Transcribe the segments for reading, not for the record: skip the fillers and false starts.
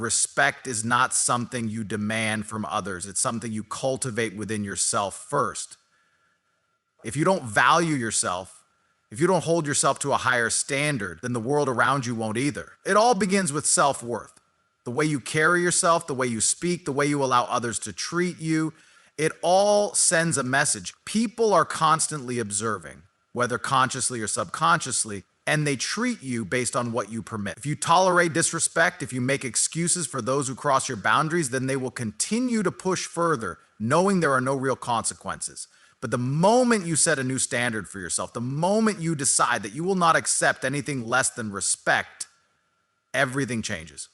respect is not something you demand from others. It's something you cultivate within yourself first. If you don't value yourself, if you don't hold yourself to a higher standard, then the world around you won't either. It all begins with self-worth. The way you carry yourself, the way you speak, the way you allow others to treat you, it all sends a message. People are constantly observing, whether consciously or subconsciously, and they treat you based on what you permit. If you tolerate disrespect, if you make excuses for those who cross your boundaries, then they will continue to push further, knowing there are no real consequences. But the moment you set a new standard for yourself, the moment you decide that you will not accept anything less than respect, everything changes.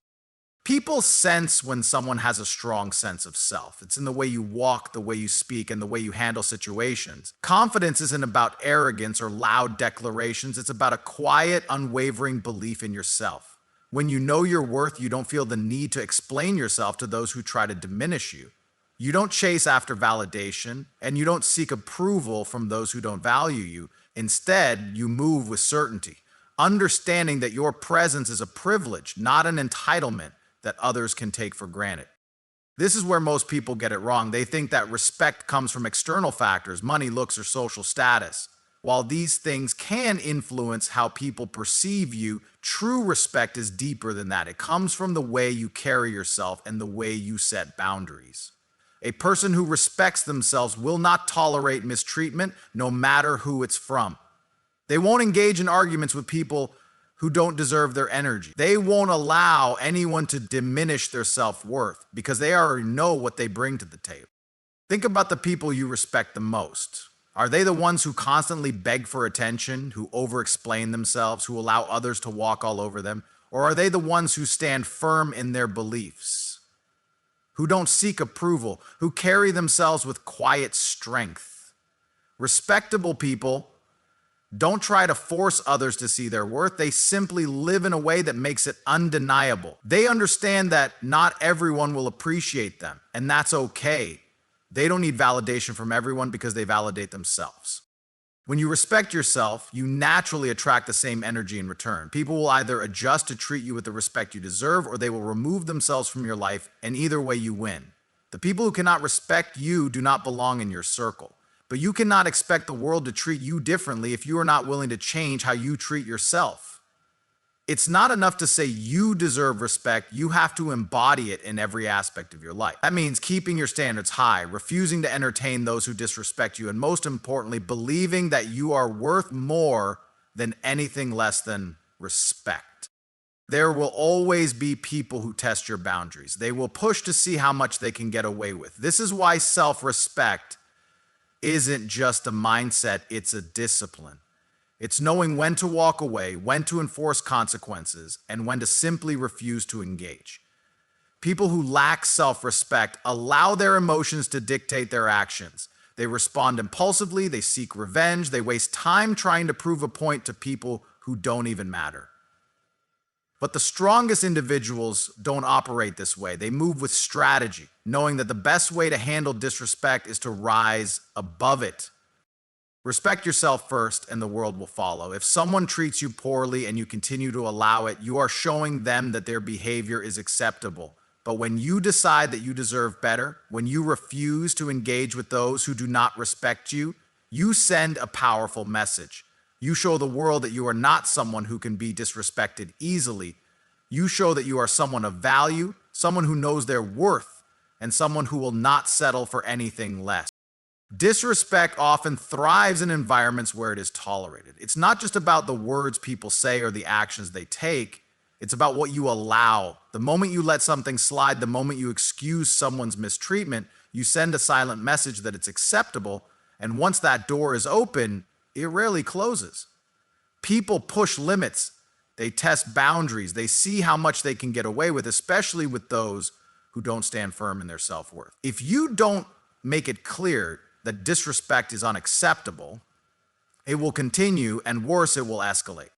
People sense when someone has a strong sense of self. It's in the way you walk, the way you speak, and the way you handle situations. Confidence isn't about arrogance or loud declarations. It's about a quiet, unwavering belief in yourself. When you know your worth, you don't feel the need to explain yourself to those who try to diminish you. You don't chase after validation, and you don't seek approval from those who don't value you. Instead, you move with certainty, understanding that your presence is a privilege, not an entitlement that others can take for granted. This is where most people get it wrong. They think that respect comes from external factors, money, looks, or social status. While these things can influence how people perceive you, true respect is deeper than that. It comes from the way you carry yourself and the way you set boundaries. A person who respects themselves will not tolerate mistreatment, no matter who it's from. They won't engage in arguments with people who don't deserve their energy. They won't allow anyone to diminish their self-worth because they already know what they bring to the table. Think about the people you respect the most. Are they the ones who constantly beg for attention, who over-explain themselves, who allow others to walk all over them? Or are they the ones who stand firm in their beliefs, who don't seek approval, who carry themselves with quiet strength? Respectable people don't try to force others to see their worth. They simply live in a way that makes it undeniable. They understand that not everyone will appreciate them, and that's okay. They don't need validation from everyone because they validate themselves. When you respect yourself, you naturally attract the same energy in return. People will either adjust to treat you with the respect you deserve, or they will remove themselves from your life, and either way you win. The people who cannot respect you do not belong in your circle. But you cannot expect the world to treat you differently if you are not willing to change how you treat yourself. It's not enough to say you deserve respect, you have to embody it in every aspect of your life. That means keeping your standards high, refusing to entertain those who disrespect you, and most importantly, believing that you are worth more than anything less than respect. There will always be people who test your boundaries. They will push to see how much they can get away with. This is why self-respect isn't just a mindset, it's a discipline. It's knowing when to walk away, when to enforce consequences, and when to simply refuse to engage. People who lack self-respect allow their emotions to dictate their actions. They respond impulsively, they seek revenge, they waste time trying to prove a point to people who don't even matter. But the strongest individuals don't operate this way. They move with strategy, knowing that the best way to handle disrespect is to rise above it. Respect yourself first, and the world will follow. If someone treats you poorly and you continue to allow it, you are showing them that their behavior is acceptable. But when you decide that you deserve better, when you refuse to engage with those who do not respect you, you send a powerful message. You show the world that you are not someone who can be disrespected easily. You show that you are someone of value, someone who knows their worth, and someone who will not settle for anything less. Disrespect often thrives in environments where it is tolerated. It's not just about the words people say or the actions they take. It's about what you allow. The moment you let something slide, the moment you excuse someone's mistreatment, you send a silent message that it's acceptable. And once that door is open, it rarely closes. People push limits. They test boundaries. They see how much they can get away with, especially with those who don't stand firm in their self-worth. If you don't make it clear that disrespect is unacceptable, it will continue, and worse, it will escalate.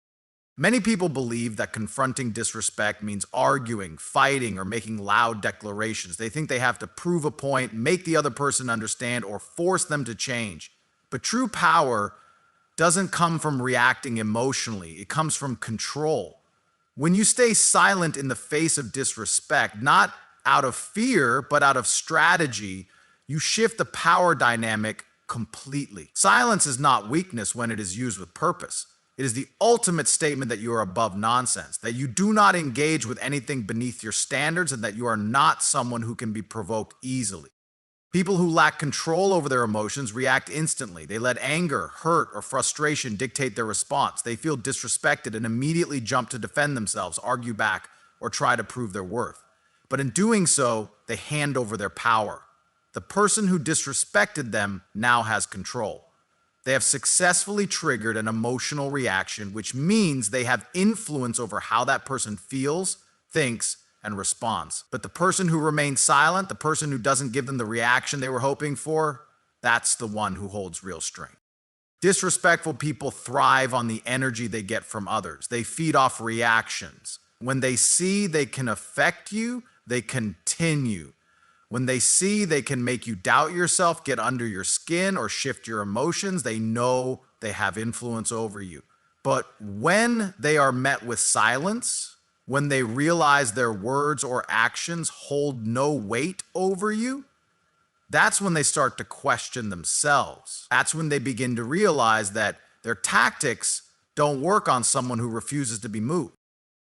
Many people believe that confronting disrespect means arguing, fighting, or making loud declarations. They think they have to prove a point, make the other person understand, or force them to change. But true power doesn't come from reacting emotionally. It comes from control. When you stay silent in the face of disrespect, not out of fear, but out of strategy, you shift the power dynamic completely. Silence is not weakness when it is used with purpose. It is the ultimate statement that you are above nonsense, that you do not engage with anything beneath your standards, and that you are not someone who can be provoked easily. People who lack control over their emotions react instantly. They let anger, hurt, or frustration dictate their response. They feel disrespected and immediately jump to defend themselves, argue back, or try to prove their worth. But in doing so, they hand over their power. The person who disrespected them now has control. They have successfully triggered an emotional reaction, which means they have influence over how that person feels, thinks, and responds. But the person who remains silent, the person who doesn't give them the reaction they were hoping for, that's the one who holds real strength. Disrespectful people thrive on the energy they get from others. They feed off reactions. When they see they can affect you, they continue. When they see they can make you doubt yourself, get under your skin, or shift your emotions, they know they have influence over you. But when they are met with silence, when they realize their words or actions hold no weight over you, that's when they start to question themselves. That's when they begin to realize that their tactics don't work on someone who refuses to be moved.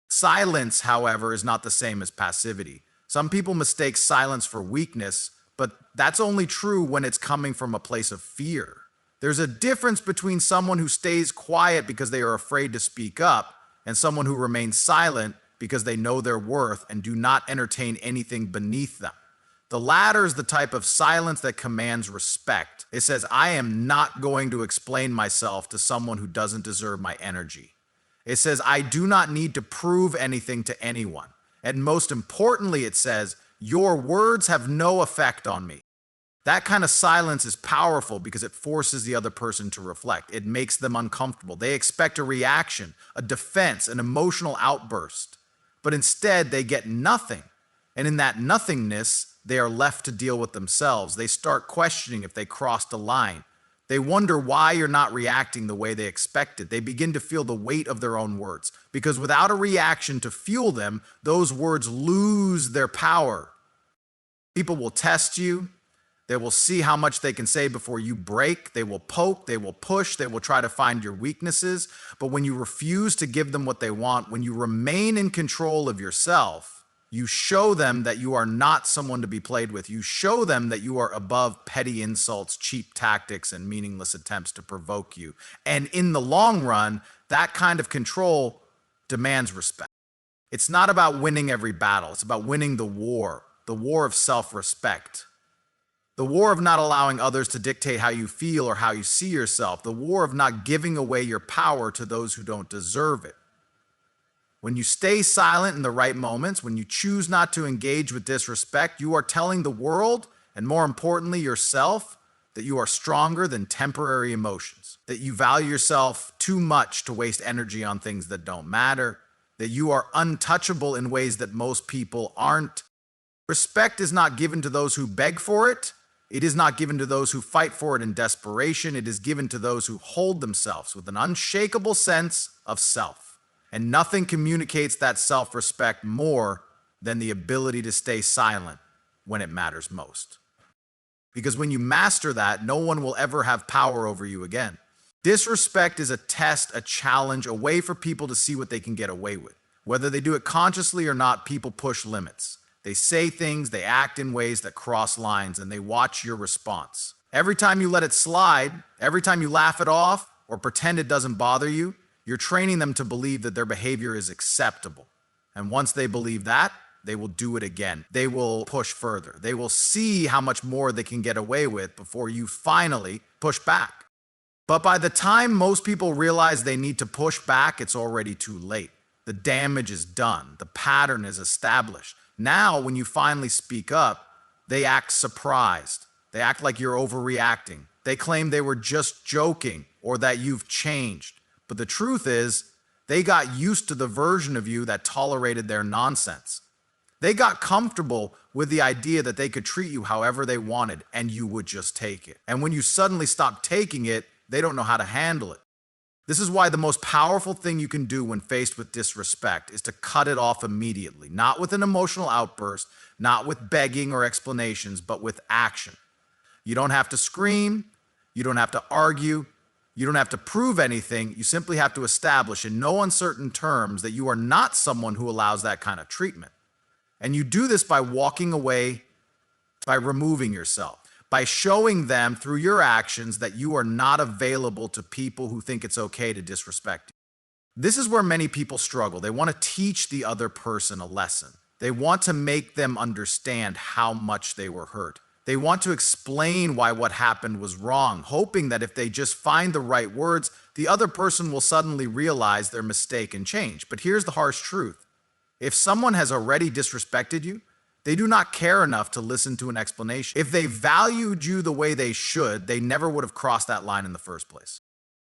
Silence, however, is not the same as passivity. Some people mistake silence for weakness, but that's only true when it's coming from a place of fear. There's a difference between someone who stays quiet because they are afraid to speak up and someone who remains silent because they know their worth and do not entertain anything beneath them. The latter is the type of silence that commands respect. It says, I am not going to explain myself to someone who doesn't deserve my energy. It says, I do not need to prove anything to anyone. And most importantly, it says, your words have no effect on me. That kind of silence is powerful because it forces the other person to reflect. It makes them uncomfortable. They expect a reaction, a defense, an emotional outburst. But instead, they get nothing. And in that nothingness, they are left to deal with themselves. They start questioning if they crossed a line. They wonder why you're not reacting the way they expected. They begin to feel the weight of their own words, because without a reaction to fuel them, those words lose their power. People will test you. They will see how much they can say before you break. They will poke, they will push, they will try to find your weaknesses. But when you refuse to give them what they want, when you remain in control of yourself, you show them that you are not someone to be played with. You show them that you are above petty insults, cheap tactics, and meaningless attempts to provoke you. And in the long run, that kind of control demands respect. It's not about winning every battle. It's about winning the war of self-respect. The war of not allowing others to dictate how you feel or how you see yourself. The war of not giving away your power to those who don't deserve it. When you stay silent in the right moments, when you choose not to engage with disrespect, you are telling the world, and more importantly yourself, that you are stronger than temporary emotions, that you value yourself too much to waste energy on things that don't matter, that you are untouchable in ways that most people aren't. Respect is not given to those who beg for it. It is not given to those who fight for it in desperation. It is given to those who hold themselves with an unshakable sense of self. And nothing communicates that self-respect more than the ability to stay silent when it matters most. Because when you master that, no one will ever have power over you again. Disrespect is a test, a challenge, a way for people to see what they can get away with. Whether they do it consciously or not, people push limits. They say things, they act in ways that cross lines, and they watch your response. Every time you let it slide, every time you laugh it off or pretend it doesn't bother you, you're training them to believe that their behavior is acceptable. And once they believe that, they will do it again. They will push further. They will see how much more they can get away with before you finally push back. But by the time most people realize they need to push back, it's already too late. The damage is done. The pattern is established. Now, when you finally speak up, they act surprised. They act like you're overreacting. They claim they were just joking or that you've changed. But the truth is, they got used to the version of you that tolerated their nonsense. They got comfortable with the idea that they could treat you however they wanted and you would just take it. And when you suddenly stop taking it, they don't know how to handle it. This is why the most powerful thing you can do when faced with disrespect is to cut it off immediately, not with an emotional outburst, not with begging or explanations, but with action. You don't have to scream, you don't have to argue, you don't have to prove anything. You simply have to establish in no uncertain terms that you are not someone who allows that kind of treatment. And you do this by walking away, by removing yourself, by showing them through your actions that you are not available to people who think it's okay to disrespect you. This is where many people struggle. They want to teach the other person a lesson. They want to make them understand how much they were hurt. They want to explain why what happened was wrong, hoping that if they just find the right words, the other person will suddenly realize their mistake and change. But here's the harsh truth. If someone has already disrespected you, they do not care enough to listen to an explanation. If they valued you the way they should, they never would have crossed that line in the first place.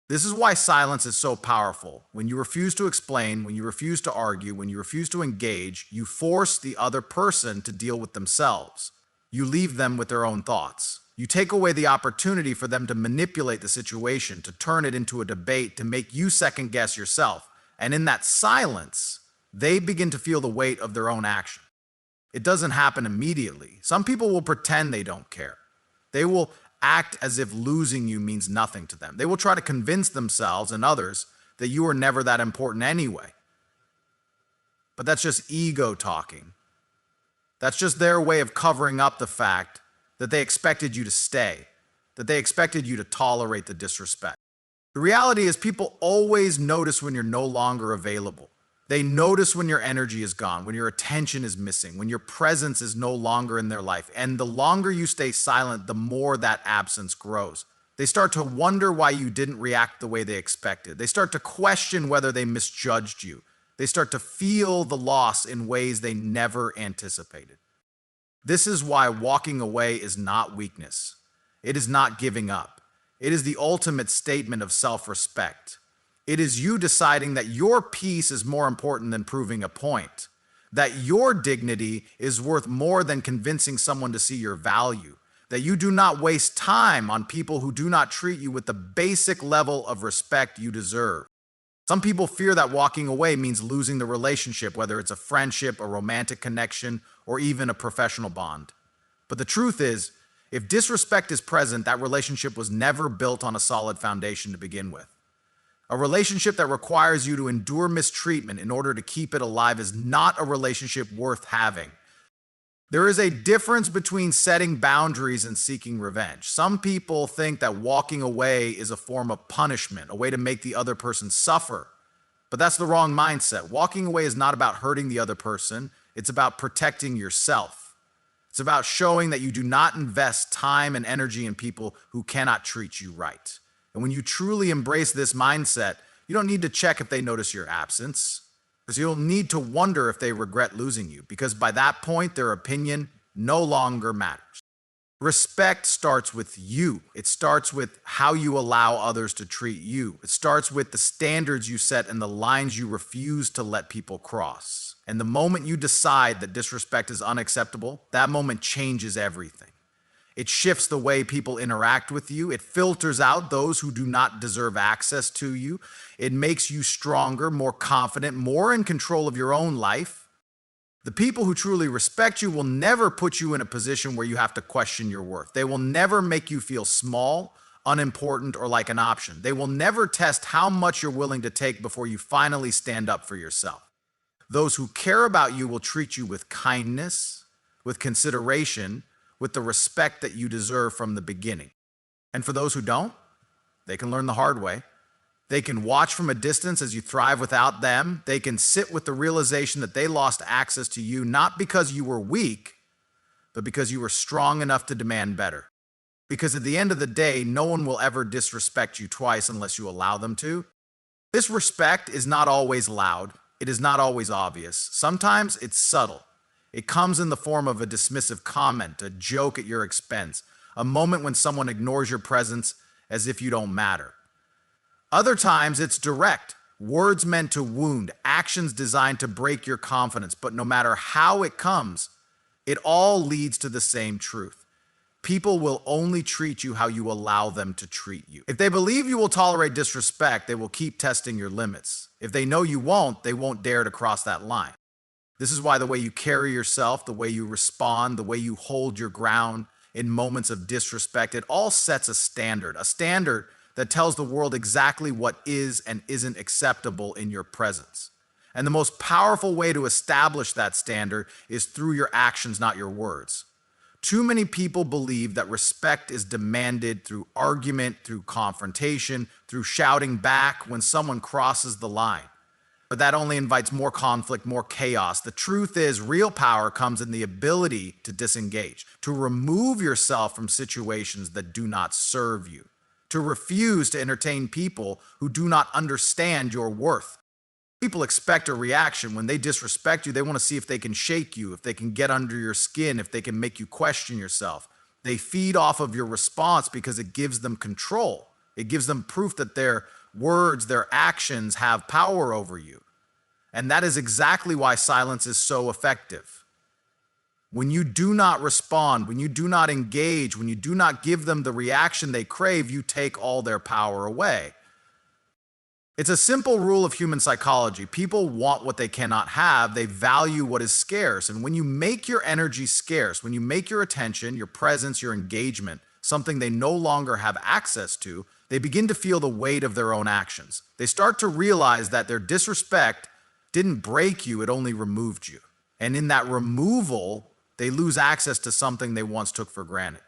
This is why silence is so powerful. When you refuse to explain, when you refuse to argue, when you refuse to engage, you force the other person to deal with themselves. You leave them with their own thoughts. You take away the opportunity for them to manipulate the situation, to turn it into a debate, to make you second guess yourself. And in that silence, they begin to feel the weight of their own action. It doesn't happen immediately. Some people will pretend they don't care. They will act as if losing you means nothing to them. They will try to convince themselves and others that you are never that important anyway. But that's just ego talking. That's just their way of covering up the fact that they expected you to stay, that they expected you to tolerate the disrespect. The reality is people always notice when you're no longer available. They notice when your energy is gone, when your attention is missing, when your presence is no longer in their life. And the longer you stay silent, the more that absence grows. They start to wonder why you didn't react the way they expected. They start to question whether they misjudged you. They start to feel the loss in ways they never anticipated. This is why walking away is not weakness. It is not giving up. It is the ultimate statement of self-respect. It is you deciding that your peace is more important than proving a point, that your dignity is worth more than convincing someone to see your value, that you do not waste time on people who do not treat you with the basic level of respect you deserve. Some people fear that walking away means losing the relationship, whether it's a friendship, a romantic connection, or even a professional bond. But the truth is, if disrespect is present, that relationship was never built on a solid foundation to begin with. A relationship that requires you to endure mistreatment in order to keep it alive is not a relationship worth having. There is a difference between setting boundaries and seeking revenge. Some people think that walking away is a form of punishment, a way to make the other person suffer. But that's the wrong mindset. Walking away is not about hurting the other person. It's about protecting yourself. It's about showing that you do not invest time and energy in people who cannot treat you right. And when you truly embrace this mindset, you don't need to check if they notice your absence, because you'll need to wonder if they regret losing you, because by that point, their opinion no longer matters. Respect starts with you. It starts with how you allow others to treat you. It starts with the standards you set and the lines you refuse to let people cross. And the moment you decide that disrespect is unacceptable, that moment changes everything. It shifts the way people interact with you. It filters out those who do not deserve access to you. It makes you stronger, more confident, more in control of your own life. The people who truly respect you will never put you in a position where you have to question your worth. They will never make you feel small, unimportant, or like an option. They will never test how much you're willing to take before you finally stand up for yourself. Those who care about you will treat you with kindness, with consideration, with the respect that you deserve from the beginning. And for those who don't, they can learn the hard way. They can watch from a distance as you thrive without them. They can sit with the realization that they lost access to you, not because you were weak, but because you were strong enough to demand better. Because at the end of the day, no one will ever disrespect you twice unless you allow them to. This respect is not always loud. It is not always obvious. Sometimes it's subtle. It comes in the form of a dismissive comment, a joke at your expense, a moment when someone ignores your presence as if you don't matter. Other times it's direct, words meant to wound, actions designed to break your confidence. But no matter how it comes, it all leads to the same truth. People will only treat you how you allow them to treat you. If they believe you will tolerate disrespect, they will keep testing your limits. If they know you won't, they won't dare to cross that line. This is why the way you carry yourself, the way you respond, the way you hold your ground in moments of disrespect, it all sets a standard that tells the world exactly what is and isn't acceptable in your presence. And the most powerful way to establish that standard is through your actions, not your words. Too many people believe that respect is demanded through argument, through confrontation, through shouting back when someone crosses the line. But that only invites more conflict, more chaos. The truth is, real power comes in the ability to disengage, to remove yourself from situations that do not serve you, to refuse to entertain people who do not understand your worth. People expect a reaction. When they disrespect you, they want to see if they can shake you, if they can get under your skin, if they can make you question yourself. They feed off of your response because it gives them control. It gives them proof that their words, their actions have power over you. And that is exactly why silence is so effective. When you do not respond, when you do not engage, when you do not give them the reaction they crave, you take all their power away. It's a simple rule of human psychology. People want what they cannot have. They value what is scarce. And when you make your energy scarce, when you make your attention, your presence, your engagement, something they no longer have access to, they begin to feel the weight of their own actions. They start to realize that their disrespect didn't break you, it only removed you. And in that removal, they lose access to something they once took for granted.